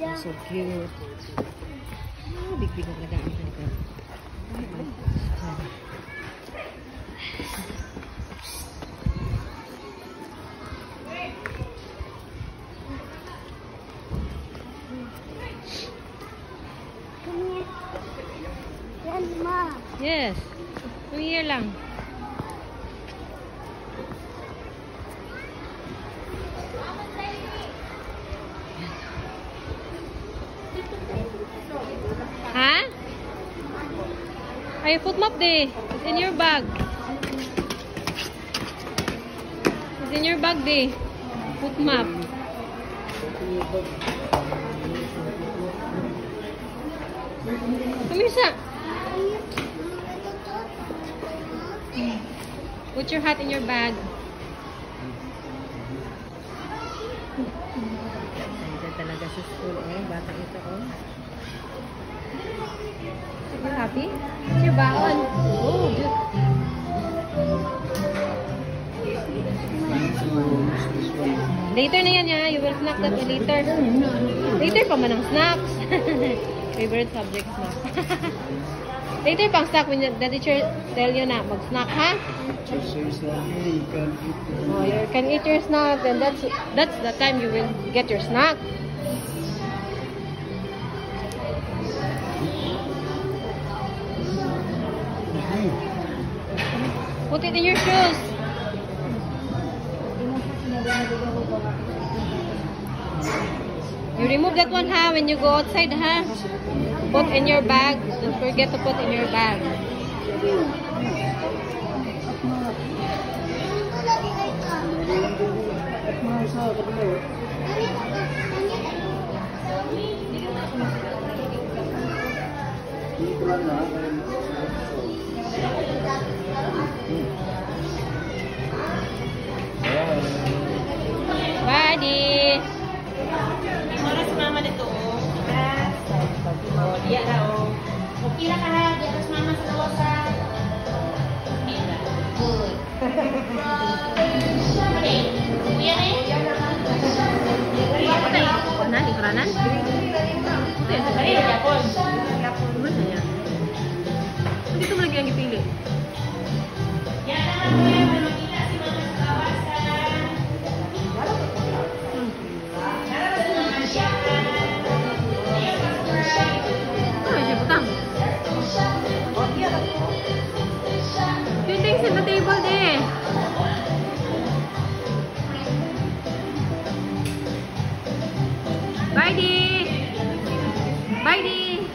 So cute. Oh, big-big na talaga ang kanila. Yes. Come here lang. Ha? Ay, foot map day. It's in your bag. It's in your bag day. Foot map. Come here, sa. Put your hat in your bag. Ganda talaga sa school, eh. Batang ito, oh. You happy? It's your baon. Oh, good. Later na yan, ya. You will snack that later. Later pa man ang snacks. Favorite subject, snack. Later pang snack when the teacher tell you na mag-snack, ha? Oh, you can eat your snack, and that's the time you will get your snack. Put it in your shoes. You remove that one, ha, when you go outside, ha? Put in your bag. Don't forget to put in your bag. Buddy! Oras mama nito. Diya daw. Okay na ka ha. Oras mama sa losa. Good. Okay. Kuya na eh. Ano na? Ikranan? Ito yan. Ay, yapon. Ano na yan? Hindi ko malagyan ang ipili. Yan na kuya. Para makita si mama sa kawasan. Few things in the table there. Bye, Dee. Bye, Dee.